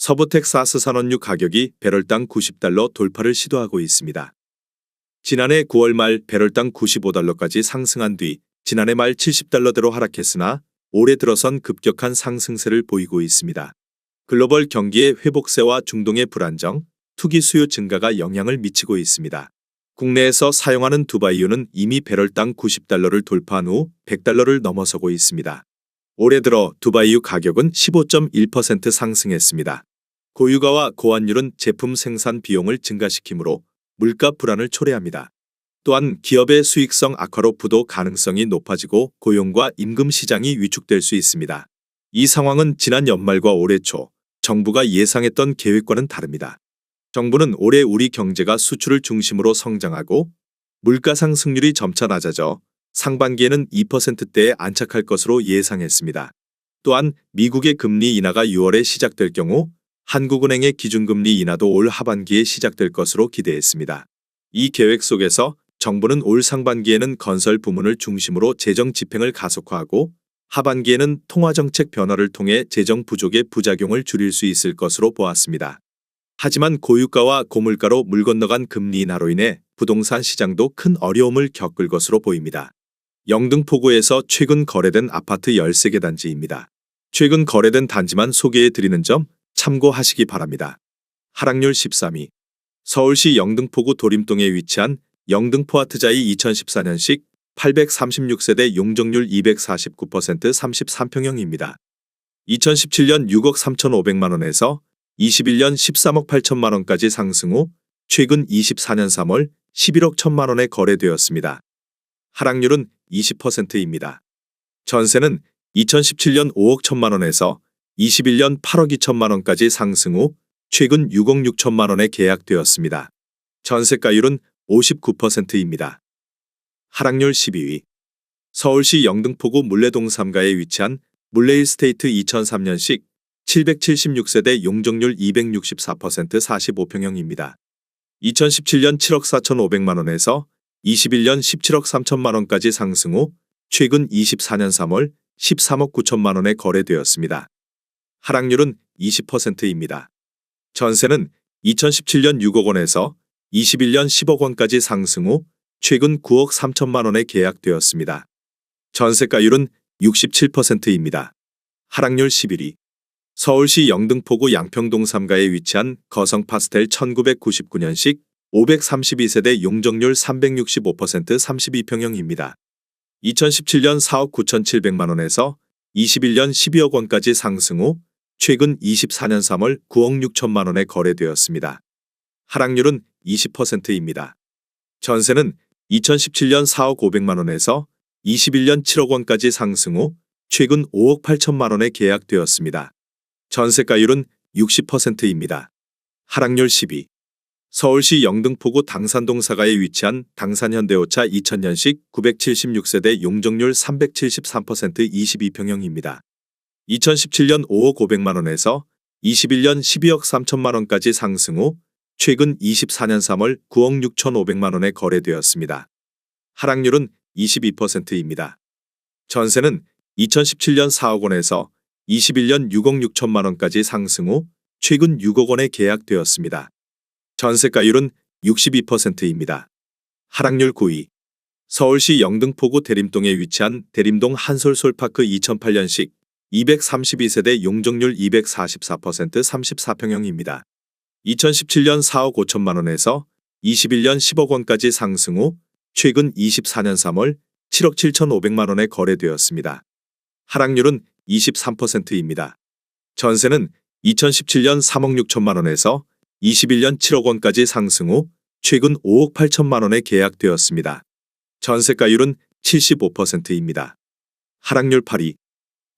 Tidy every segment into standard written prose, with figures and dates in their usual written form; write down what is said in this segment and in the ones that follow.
서부 텍사스 산원유 가격이 배럴당 90달러 돌파를 시도하고 있습니다. 지난해 9월 말 배럴당 95달러까지 상승한 뒤 지난해 말 70달러대로 하락했으나 올해 들어선 급격한 상승세를 보이고 있습니다. 글로벌 경기의 회복세와 중동의 불안정, 투기 수요 증가가 영향을 미치고 있습니다. 국내에서 사용하는 두바이유는 이미 배럴당 90달러를 돌파한 후 100달러를 넘어서고 있습니다. 올해 들어 두바이유 가격은 15.1% 상승했습니다. 고유가와 고환율은 제품 생산 비용을 증가시키므로 물가 불안을 초래합니다. 또한 기업의 수익성 악화로 부도 가능성이 높아지고 고용과 임금 시장이 위축될 수 있습니다. 이 상황은 지난 연말과 올해 초 정부가 예상했던 계획과는 다릅니다. 정부는 올해 우리 경제가 수출을 중심으로 성장하고 물가 상승률이 점차 낮아져 상반기에는 2%대에 안착할 것으로 예상했습니다. 또한 미국의 금리 인하가 6월에 시작될 경우 한국은행의 기준금리 인하도 올 하반기에 시작될 것으로 기대했습니다. 이 계획 속에서 정부는 올 상반기에는 건설 부문을 중심으로 재정 집행을 가속화하고 하반기에는 통화정책 변화를 통해 재정 부족의 부작용을 줄일 수 있을 것으로 보았습니다. 하지만 고유가와 고물가로 물 건너간 금리 인하로 인해 부동산 시장도 큰 어려움을 겪을 것으로 보입니다. 영등포구에서 최근 거래된 아파트 13개 단지입니다. 최근 거래된 단지만 소개해 드리는 점 참고하시기 바랍니다. 하락률 13위. 서울시 영등포구 도림동에 위치한 영등포아트자이 2014년식 836세대 용적률 249% 33평형입니다. 2017년 6억 3,500만원에서 21년 13억 8천만원까지 상승 후 최근 24년 3월 11억 1천만원에 거래되었습니다. 하락률은 20%입니다. 전세는 2017년 5억 1천만원에서 21년 8억 2천만원까지 상승 후 최근 6억 6천만원에 계약되었습니다. 전세가율은 59%입니다. 하락률 12위. 서울시 영등포구 물레동 3가에 위치한 물레일스테이트 2003년식 776세대 용적률 264% 45평형입니다. 2017년 7억 4,500만원에서 21년 17억 3천만원까지 상승 후 최근 24년 3월 13억 9천만원에 거래되었습니다. 하락률은 20%입니다. 전세는 2017년 6억 원에서 21년 10억 원까지 상승 후 최근 9억 3천만원에 계약되었습니다. 전세가율은 67%입니다. 하락률 11위. 서울시 영등포구 양평동 3가에 위치한 거성파스텔 1999년식 532세대 용적률 365% 32평형입니다. 2017년 4억 9,700만원에서 21년 12억 원까지 상승 후 최근 24년 3월 9억 6천만원에 거래되었습니다. 하락률은 20%입니다. 전세는 2017년 4억 500만원에서 21년 7억 원까지 상승 후 최근 5억 8천만원에 계약되었습니다. 전세가율은 60%입니다. 하락률 10위. 서울시 영등포구 당산동 4가에 위치한 당산현대오차 2000년식 976세대 용적률 373% 22평형입니다. 2017년 5억 500만원에서 21년 12억 3천만원까지 상승 후 최근 24년 3월 9억 6,500만원에 거래되었습니다. 하락률은 22%입니다. 전세는 2017년 4억 원에서 21년 6억 6천만원까지 상승 후 최근 6억 원에 계약되었습니다. 전세가율은 62%입니다. 하락률 9위. 서울시 영등포구 대림동에 위치한 대림동 한솔솔파크 2008년식 232세대 용적률 244% 34평형입니다. 2017년 4억 5천만원에서 21년 10억 원까지 상승 후 최근 24년 3월 7억 7,500만원에 거래되었습니다. 하락률은 23%입니다. 전세는 2017년 3억 6천만원에서 21년 7억 원까지 상승 후 최근 5억 8천만원에 계약되었습니다. 전세가율은 75%입니다. 하락률 8위.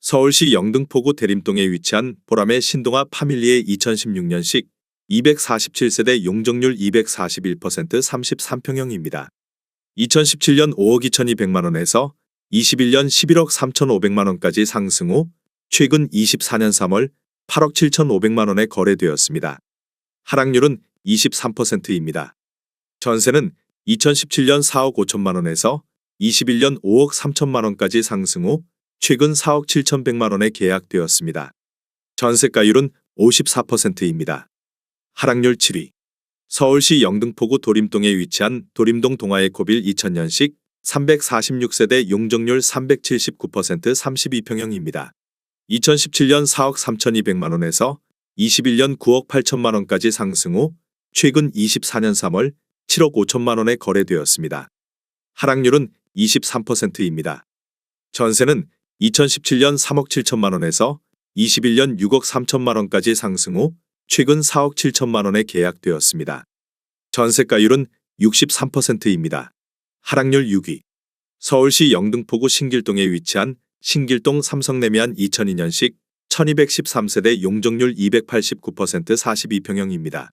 서울시 영등포구 대림동에 위치한 보람의 신동아 파밀리의 2016년식 247세대 용적률 241% 33평형입니다. 2017년 5억 2,200만원에서 21년 11억 3,500만원까지 상승 후 최근 24년 3월 8억 7,500만원에 거래되었습니다. 하락률은 23%입니다. 전세는 2017년 4억 5천만원에서 21년 5억 3천만원까지 상승 후 최근 4억 7,100만원에 계약되었습니다. 전세가율은 54%입니다. 하락률 7위. 서울시 영등포구 도림동에 위치한 도림동 동아에코빌 2000년식 346세대 용적률 379% 32평형입니다. 2017년 4억 3,200만 원에서 21년 9억 8천만 원까지 상승 후 최근 24년 3월 7억 5천만 원에 거래되었습니다. 하락률은 23%입니다. 전세는 2017년 3억 7천만 원에서 21년 6억 3천만 원까지 상승 후 최근 4억 7천만 원에 계약되었습니다. 전세가율은 63%입니다. 하락률 6위. 서울시 영등포구 신길동에 위치한 신길동 삼성레미안 2002년식 1213세대 용적률 289% 42평형입니다.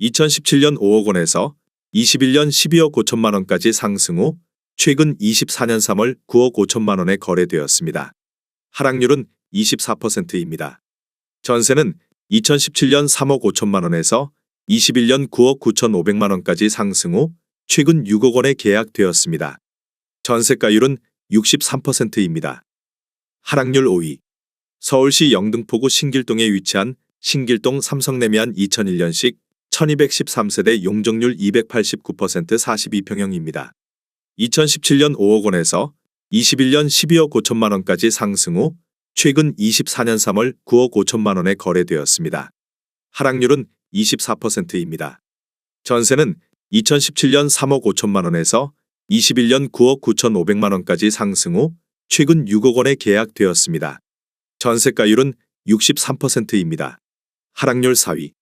2017년 5억 원에서 21년 12억 5천만 원까지 상승 후 최근 24년 3월 9억 5천만 원에 거래되었습니다. 하락률은 24%입니다. 전세는 2017년 3억 5천만 원에서 21년 9억 9천5백만 원까지 상승 후 최근 6억 원에 계약되었습니다. 전세가율은 63%입니다. 하락률 5위. 서울시 영등포구 신길동에 위치한 신길동 삼성레미안 2001년식 1213세대 용적률 289% 42평형입니다. 2017년 5억 원에서 21년 12억 5천만 원까지 상승 후 최근 24년 3월 9억 5천만 원에 거래되었습니다. 하락률은 24%입니다. 전세는 2017년 3억 5천만 원에서 21년 9억 9천5백만 원까지 상승 후 최근 6억 원에 계약되었습니다. 전세가율은 63%입니다. 하락률 4위.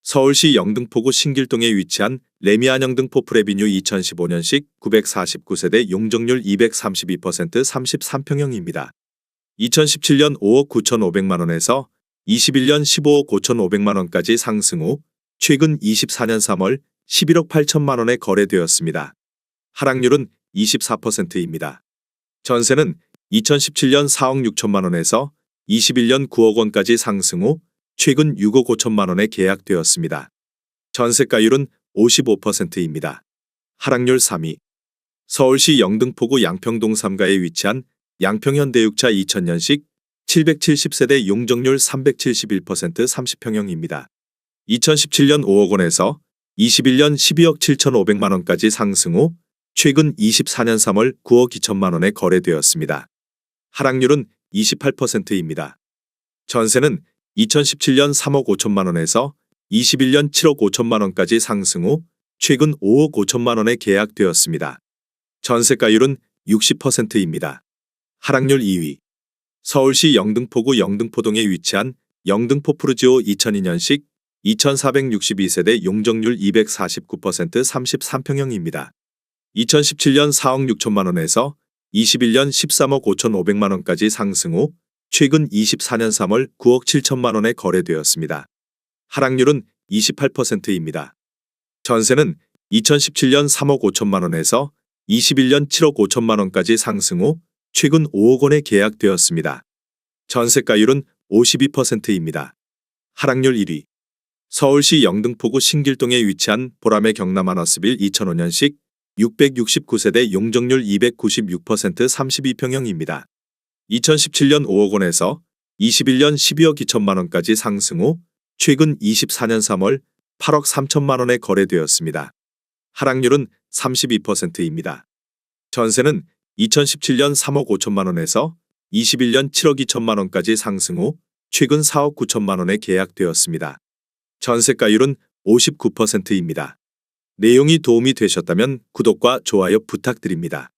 서울시 영등포구 신길동에 위치한 레미안 영등포 프레비뉴 2015년식 949세대 용적률 232% 33평형입니다. 2017년 5억 9천5백만 원에서 21년 15억 5천5백만 원까지 상승 후 최근 24년 3월 11억 8천만 원에 거래되었습니다. 하락률은 24%입니다. 전세는 2017년 4억 6천만 원에서 21년 9억 원까지 상승 후 최근 6억 5천만 원에 계약되었습니다. 전세가율은 55%입니다. 하락률 3위. 서울시 영등포구 양평동 3가에 위치한 양평현대육차 2000년식 770세대 용적률 371% 30평형입니다. 2017년 5억 원에서 21년 12억 7천5백만 원까지 상승 후 최근 24년 3월 9억 2천만 원에 거래되었습니다. 하락률은 28%입니다. 전세는 2017년 3억 5천만 원에서 21년 7억 5천만 원까지 상승 후 최근 5억 5천만 원에 계약되었습니다. 전세가율은 60%입니다. 하락률 2위. 서울시 영등포구 영등포동에 위치한 영등포 푸르지오 2002년식 2462세대 용적률 249% 33평형입니다. 2017년 4억 6천만 원에서 21년 13억 5천5백만 원까지 상승 후 최근 24년 3월 9억 7천만 원에 거래되었습니다. 하락률은 28%입니다. 전세는 2017년 3억 5천만 원에서 21년 7억 5천만 원까지 상승 후 최근 5억 원에 계약되었습니다. 전세가율은 52%입니다. 하락률 1위. 서울시 영등포구 신길동에 위치한 보라매 경남 하너스빌 2005년식 669세대 용적률 296% 32평형입니다. 2017년 5억 원에서 21년 12억 2천만 원까지 상승 후 최근 24년 3월 8억 3천만 원에 거래되었습니다. 하락률은 32%입니다. 전세는 2017년 3억 5천만 원에서 21년 7억 2천만 원까지 상승 후 최근 4억 9천만 원에 계약되었습니다. 전세가율은 59%입니다. 내용이 도움이 되셨다면 구독과 좋아요 부탁드립니다.